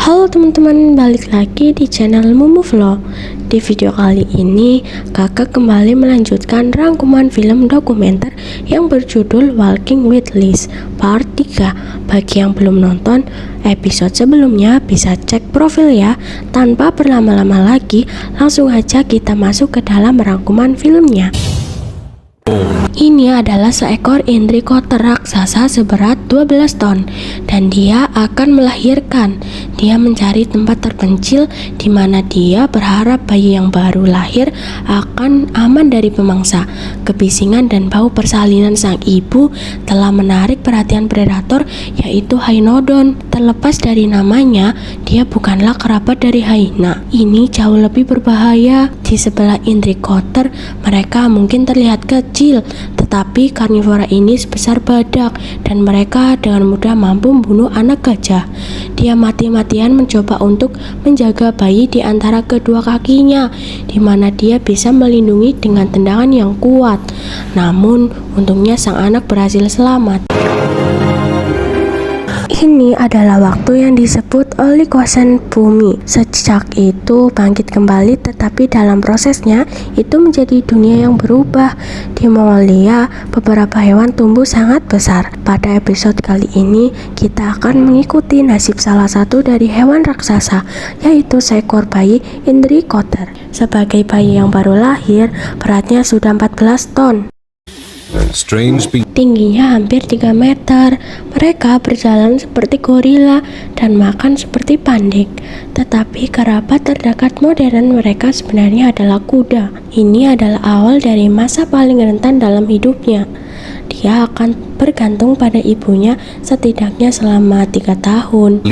Halo teman-teman, balik lagi di channel Mumu Vlog. Di video kali ini, kakak kembali melanjutkan rangkuman film dokumenter yang berjudul Walking with Liz Part 3. Bagi yang belum nonton episode sebelumnya, bisa cek profil ya. Tanpa berlama-lama lagi, langsung aja kita masuk ke dalam rangkuman filmnya. Ini adalah seekor indrikoter raksasa seberat 12 ton dan dia akan melahirkan. Dia mencari tempat terpencil di mana dia berharap bayi yang baru lahir akan aman dari pemangsa. Kebisingan dan bau persalinan sang ibu telah menarik perhatian predator, yaitu Hyenodon. Terlepas dari namanya, dia bukanlah kerabat dari hyena. Ini jauh lebih berbahaya. Di sebelah indrikoter, mereka mungkin terlihat kecil, tetapi karnivora ini sebesar badak dan mereka dengan mudah mampu membunuh anak gajah. Dia mati-matian mencoba untuk menjaga bayi di antara kedua kakinya, di mana dia bisa melindungi dengan tendangan yang kuat. Namun, untungnya sang anak berhasil selamat. Ini adalah waktu yang disebut Oligocene bumi. Sejak itu bangkit kembali, tetapi dalam prosesnya itu menjadi dunia yang berubah. Di Mongolia, beberapa hewan tumbuh sangat besar. Pada episode kali ini, kita akan mengikuti nasib salah satu dari hewan raksasa, yaitu seekor bayi indrikoter. Sebagai bayi yang baru lahir, beratnya sudah 14 ton. Tingginya hampir 3 meter. Mereka berjalan seperti gorila dan makan seperti pandik. Tetapi kerabat terdekat modern mereka sebenarnya adalah kuda. Ini adalah awal dari masa paling rentan dalam hidupnya. Dia akan bergantung pada ibunya setidaknya selama 3 tahun.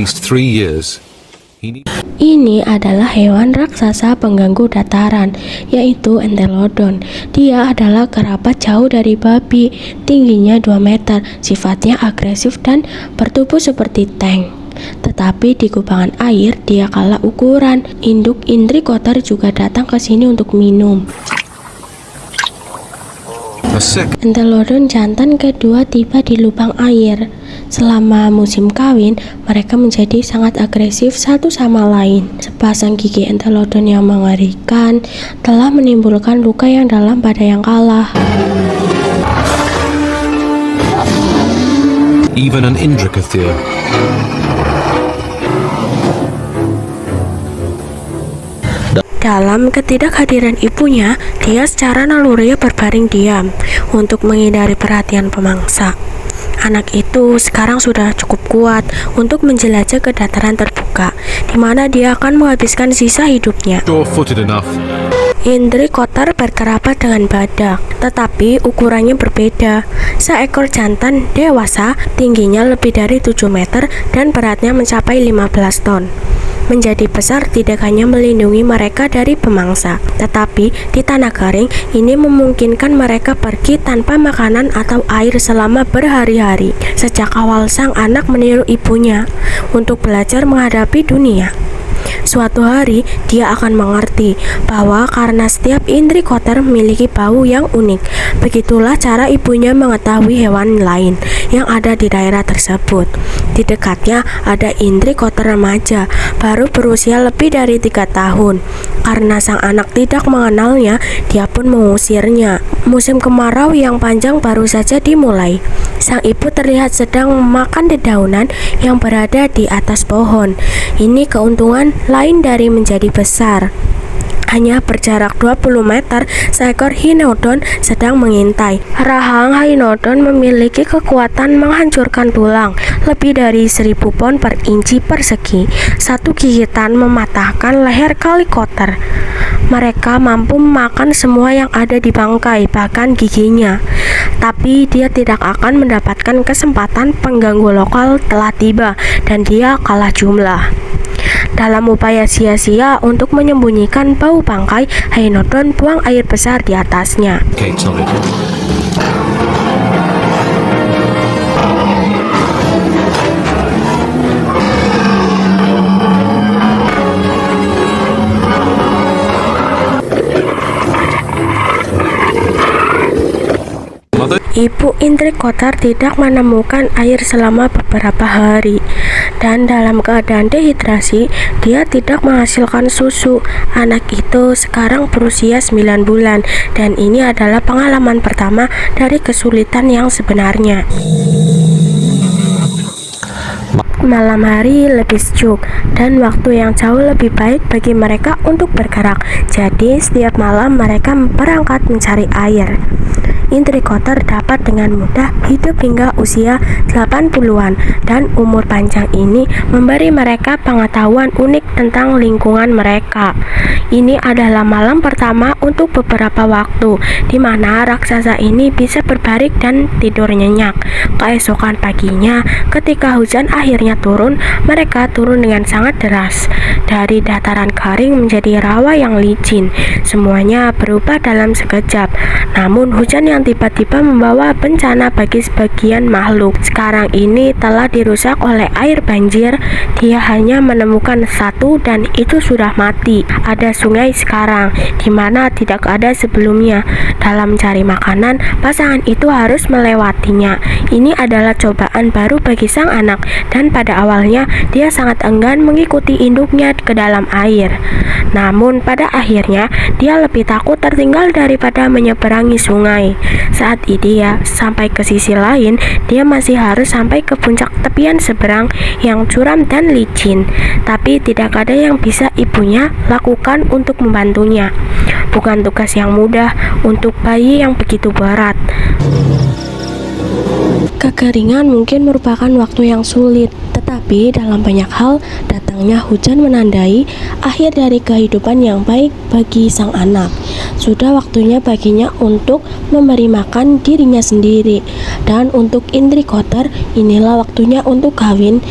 Ini adalah hewan raksasa pengganggu dataran, yaitu Entelodon. Dia adalah kerabat jauh dari babi. Tingginya 2 meter, sifatnya agresif dan bertubuh seperti tank. Tetapi di kubangan air, dia kalah ukuran. Induk indrikoter juga datang ke sini untuk minum. Entelodon jantan kedua tiba di lubang air. Selama musim kawin, mereka menjadi sangat agresif satu sama lain. Sepasang gigi Entelodon yang mengerikan telah menimbulkan luka yang dalam pada yang kalah. Even an Indricotherium. Dalam ketidakhadiran ibunya, dia secara naluri berbaring diam untuk menghindari perhatian pemangsa. Anak itu sekarang sudah cukup kuat untuk menjelajah ke dataran terbuka, di mana dia akan menghabiskan sisa hidupnya. Indrikoter berkerabat dengan badak, tetapi ukurannya berbeda. Seekor jantan dewasa tingginya lebih dari 7 meter dan beratnya mencapai 15 ton. Menjadi besar tidak hanya melindungi mereka dari pemangsa, tetapi di tanah kering ini memungkinkan mereka pergi tanpa makanan atau air selama berhari-hari. Sejak awal sang anak meniru ibunya untuk belajar menghadapi dunia. Suatu hari dia akan mengerti bahwa karena setiap indrikoter memiliki bau yang unik. Begitulah cara ibunya mengetahui hewan lain yang ada di daerah tersebut. Di dekatnya ada indrikoter remaja baru berusia lebih dari 3 tahun. Karena sang anak tidak mengenalnya, dia pun mengusirnya. Musim kemarau yang panjang baru saja dimulai. Sang ibu terlihat sedang memakan dedaunan yang berada di atas pohon. Ini keuntungan lain dari menjadi besar. Hanya berjarak 20 meter, seekor Hyenodon sedang mengintai. Rahang Hyenodon memiliki kekuatan menghancurkan tulang, lebih dari 1000 pound per inci persegi. Satu gigitan mematahkan leher kalikoter. Mereka mampu memakan semua yang ada di bangkai, bahkan giginya. Tapi dia tidak akan mendapatkan kesempatan. Pengganggu lokal telah tiba dan dia kalah jumlah. Dalam upaya sia-sia untuk menyembunyikan bau bangkai, Hyenodon buang air besar di atasnya. Ibu Indrikoter tidak menemukan air selama beberapa hari, dan dalam keadaan dehidrasi, dia tidak menghasilkan susu. Anak itu sekarang berusia 9 bulan, dan ini adalah pengalaman pertama dari kesulitan yang sebenarnya. Malam hari lebih sejuk dan waktu yang jauh lebih baik bagi mereka untuk bergerak. Jadi setiap malam mereka berangkat mencari air. Indrikoter dapat dengan mudah hidup hingga usia 80-an, dan umur panjang ini memberi mereka pengetahuan unik tentang lingkungan mereka. Ini adalah malam pertama untuk beberapa waktu di mana raksasa ini bisa berbaring dan tidur nyenyak. Keesokan paginya, ketika hujan akhirnya turun, mereka turun dengan sangat deras dari dataran kering menjadi rawa yang licin. Semuanya berubah dalam sekejap. Namun hujan yang tiba-tiba membawa bencana bagi sebagian makhluk. Sekarang ini telah dirusak oleh air banjir. Dia hanya menemukan satu dan itu sudah mati. Ada sungai sekarang di mana tidak ada sebelumnya. Dalam mencari makanan, pasangan itu harus melewatinya. Ini adalah cobaan baru bagi sang anak, dan pada awalnya dia sangat enggan mengikuti induknya ke dalam air. Namun pada akhirnya dia lebih takut tertinggal daripada menyeberangi sungai. Saat dia sampai ke sisi lain, dia masih harus sampai ke puncak tepian seberang yang curam dan licin. Tapi tidak ada yang bisa ibunya lakukan untuk membantunya. Bukan tugas yang mudah untuk bayi yang begitu berat. Kekeringan mungkin merupakan waktu yang sulit, tetapi dalam banyak hal, datangnya hujan menandai akhir dari kehidupan yang baik bagi sang anak. Sudah waktunya baginya untuk memberi makan dirinya sendiri. Dan untuk Indrikoter, inilah waktunya untuk kawin.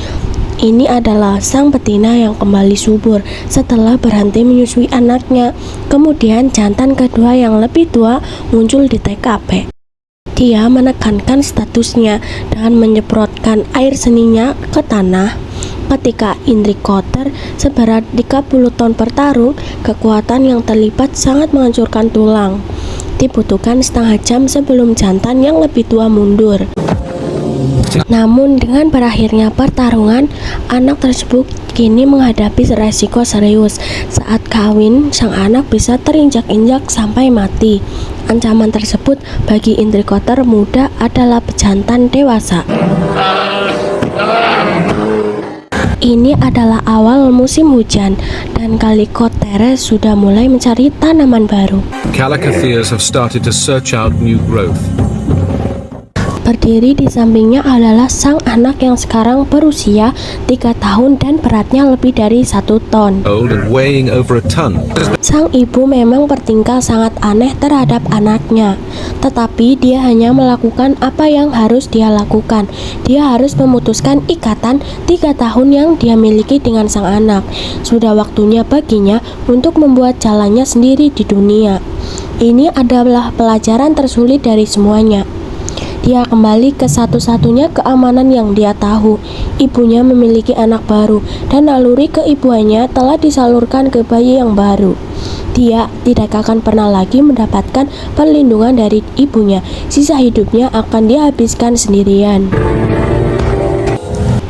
Ini adalah sang betina yang kembali subur setelah berhenti menyusui anaknya. Kemudian jantan kedua yang lebih tua muncul di TKP. Dia menekankan statusnya dan menyemprotkan air seninya ke tanah. Ketika Indrikoter seberat 30 ton bertarung, kekuatan yang terlibat sangat menghancurkan tulang. Dibutuhkan setengah jam sebelum jantan yang lebih tua mundur. Namun dengan berakhirnya pertarungan, anak tersebut kini menghadapi resiko serius. Saat kawin, sang anak bisa terinjak-injak sampai mati. Ancaman tersebut bagi Indrikoter muda adalah pejantan dewasa. Ini adalah awal musim hujan, dan Kalikoteres sudah mulai mencari tanaman baru. Calicotheres have started to search out new growth. Berdiri di sampingnya adalah sang anak yang sekarang berusia 3 tahun dan beratnya lebih dari 1 ton. Old and weighing over a ton. Sang ibu memang bertingkah sangat aneh terhadap anaknya, tetapi dia hanya melakukan apa yang harus dia lakukan. Dia harus memutuskan ikatan 3 tahun yang dia miliki dengan sang anak. Sudah waktunya baginya untuk membuat jalannya sendiri di dunia. Ini adalah pelajaran tersulit dari semuanya. Dia kembali ke satu-satunya keamanan yang dia tahu. Ibunya memiliki anak baru, dan naluri keibuannya telah disalurkan ke bayi yang baru. Dia tidak akan pernah lagi mendapatkan perlindungan dari ibunya. Sisa hidupnya akan dihabiskan sendirian.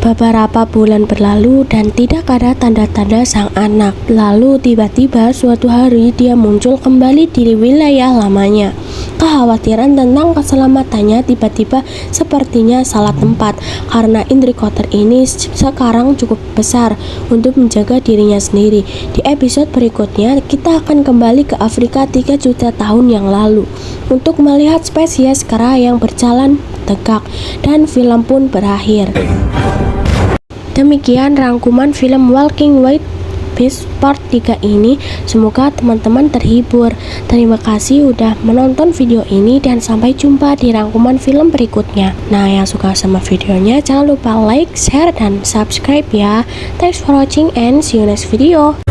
Beberapa bulan berlalu dan tidak ada tanda-tanda sang anak. Lalu tiba-tiba suatu hari dia muncul kembali di wilayah lamanya. Kekhawatiran tentang keselamatannya tiba-tiba sepertinya salah tempat, karena Indrikoter ini sekarang cukup besar untuk menjaga dirinya sendiri. Di episode berikutnya kita akan kembali ke Afrika 3 juta tahun yang lalu untuk melihat spesies kera yang berjalan tegak, dan film pun berakhir. Demikian rangkuman film Walking With Beast Part 3 ini. Semoga teman-teman terhibur. Terima kasih udah menonton video ini, dan sampai jumpa di rangkuman film berikutnya. Nah, yang suka sama videonya jangan lupa like, share, dan subscribe ya. Thanks for watching and see you next video.